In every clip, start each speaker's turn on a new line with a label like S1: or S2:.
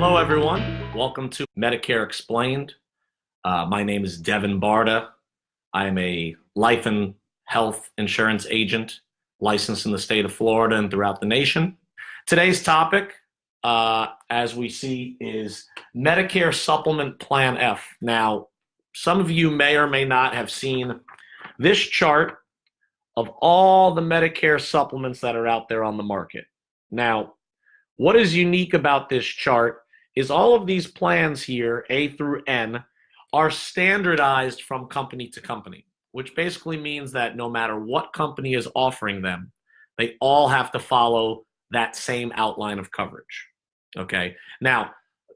S1: Hello, everyone. Welcome to Medicare Explained. My name is Devin.barta. I am a life and health insurance agent licensed in the state of Florida and throughout the nation. Today's topic, as we see, is Medicare Supplement Plan F. Now, some of you may or may not have seen this chart of all the Medicare supplements that are out there on the market. Now, what is unique about this chart is all of these plans here, A through N, are standardized from company to company, which basically means that no matter what company is offering them, they all have to follow that same outline of coverage. Okay. Now,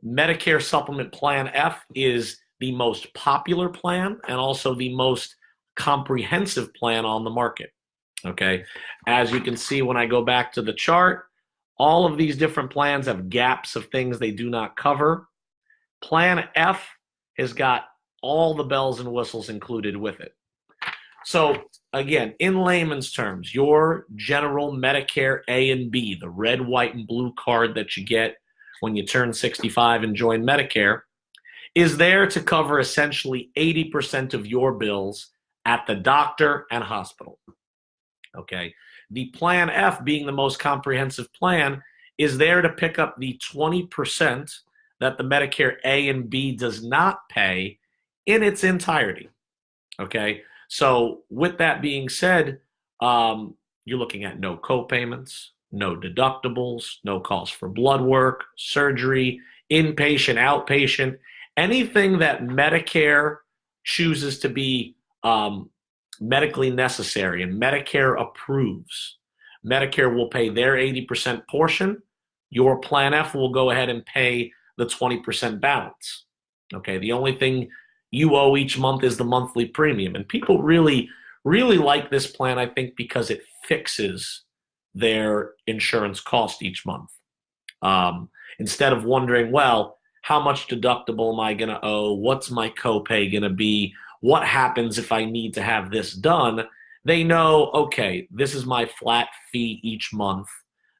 S1: Medicare Supplement Plan F is the most popular plan and also the most comprehensive plan on the market. Okay. As you can see, when I go back to the chart, all of these different plans have gaps of things they do not cover. Plan F has got all the bells and whistles included with it. So again, in layman's terms, your general Medicare A and B, the red, white, and blue card that you get when you turn 65 and join Medicare, is there to cover essentially 80% of your bills at the doctor and hospital. Okay. The Plan F, being the most comprehensive plan, is there to pick up the 20% that the Medicare A and B does not pay in its entirety. Okay, so with that being said, you're looking at no co-payments, no deductibles, no cost for blood work, surgery, inpatient, outpatient, anything that Medicare chooses to be medically necessary and Medicare approves. Medicare will pay their 80% portion. Your Plan F will go ahead and pay the 20% balance. Okay, the only thing you owe each month is the monthly premium. And people really, really like this plan, I think, because it fixes their insurance cost each month. Instead of wondering, well, how much deductible am I going to owe? What's my copay going to be? What happens if I need to have this done? They know, okay, this is my flat fee each month.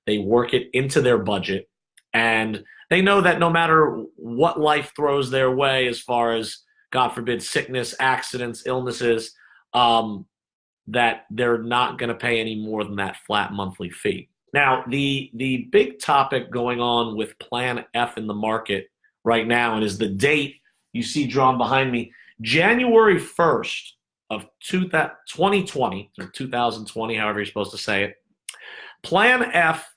S1: They work it into their budget, and they know that no matter what life throws their way, as far as, God forbid, sickness, accidents, illnesses, that they're not going to pay any more than that flat monthly fee. Now, the big topic going on with Plan F in the market right now, and is the date you see drawn behind me, January 1st of 2020, or 2020, however you're supposed to say it. Plan F,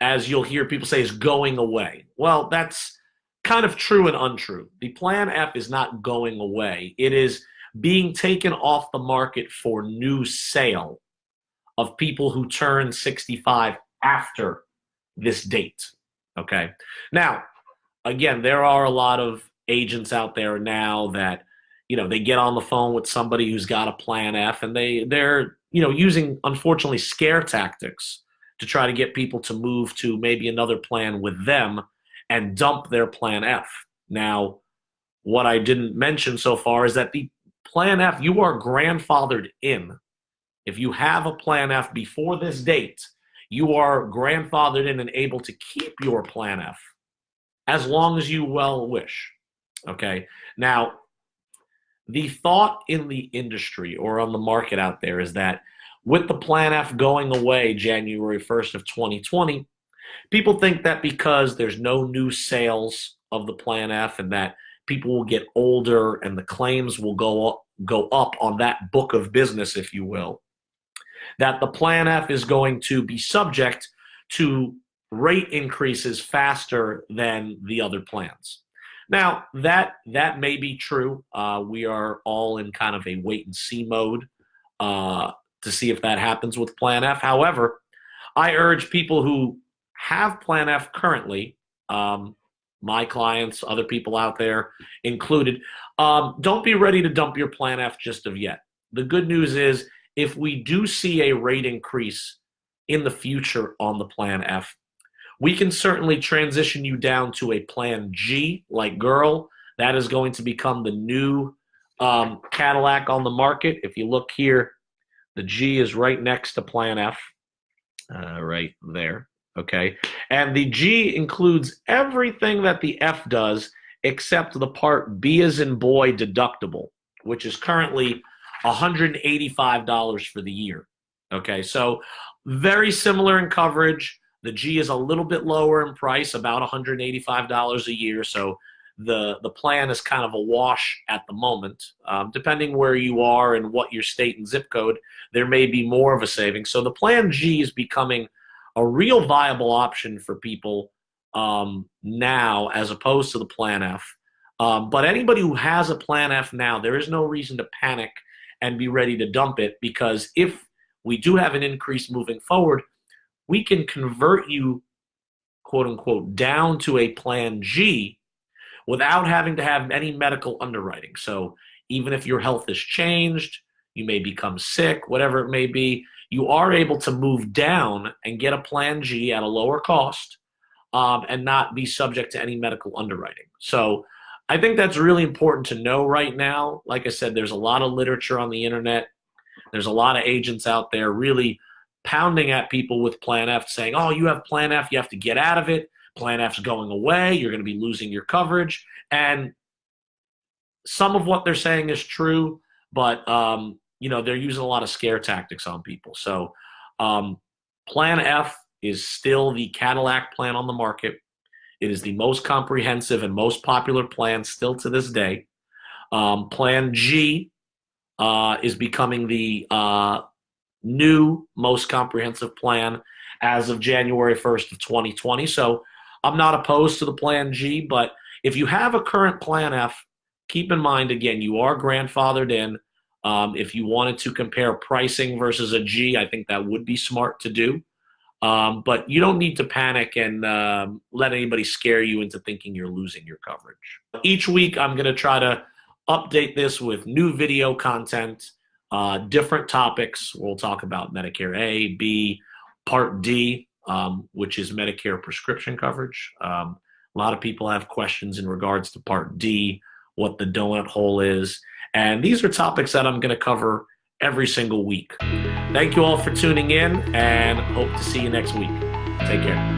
S1: as you'll hear people say, is going away. Well, that's kind of true and untrue. The Plan F is not going away. It is being taken off the market for new sale of people who turn 65 after this date. Okay. Now, again, there are a lot of agents out there now that, they get on the phone with somebody who's got a Plan F, and they're using, unfortunately, scare tactics to try to get people to move to maybe another plan with them and dump their Plan F. Now, what I didn't mention so far is that the Plan F, you are grandfathered in. If you have a Plan F before this date, you are grandfathered in and able to keep your Plan F as long as you well wish. Okay. Now, the thought in the industry or on the market out there is that with the Plan F going away January 1st of 2020, people think that because there's no new sales of the Plan F and that people will get older and the claims will go up on that book of business, if you will, that the Plan F is going to be subject to rate increases faster than the other plans. Now, that may be true. We are all in kind of a wait-and-see mode to see if that happens with Plan F. However, I urge people who have Plan F currently, my clients, other people out there included, don't be ready to dump your Plan F just of yet. The good news is, if we do see a rate increase in the future on the Plan F, we can certainly transition you down to a Plan G, like girl. That is going to become the new Cadillac on the market. If you look here, the G is right next to Plan F, right there. Okay. And the G includes everything that the F does except the part B as in boy deductible, which is currently $185 for the year. Okay. So very similar in coverage. The G is a little bit lower in price, about $185 a year. So the plan is kind of a wash at the moment. Depending where you are and what your state and zip code, there may be more of a savings. So the plan G is becoming a real viable option for people now as opposed to the Plan F. But anybody who has a Plan F now, there is no reason to panic and be ready to dump it, because if we do have an increase moving forward, we can convert you, quote unquote, down to a Plan G without having to have any medical underwriting. So even if your health has changed, you may become sick, whatever it may be, you are able to move down and get a Plan G at a lower cost, and not be subject to any medical underwriting. So I think that's really important to know right now. Like I said, there's a lot of literature on the internet. There's a lot of agents out there really pounding at people with Plan F, saying, oh, you have Plan F, you have to get out of it. Plan F's going away. You're going to be losing your coverage. And some of what they're saying is true, but they're using a lot of scare tactics on people. So Plan F is still the Cadillac plan on the market. It is the most comprehensive and most popular plan still to this day. Plan G is becoming the new most comprehensive plan as of January 1st of 2020. So I'm not opposed to the Plan G, but if you have a current Plan F, keep in mind, again, you are grandfathered in. If you wanted to compare pricing versus a G, I think that would be smart to do. But you don't need to panic and let anybody scare you into thinking you're losing your coverage. Each week, I'm going to try to update this with new video content, different topics. We'll talk about Medicare A, B, Part D, which is Medicare prescription coverage. A lot of people have questions in regards to Part D, what the donut hole is. And these are topics that I'm going to cover every single week. Thank you all for tuning in, and hope to see you next week. Take care.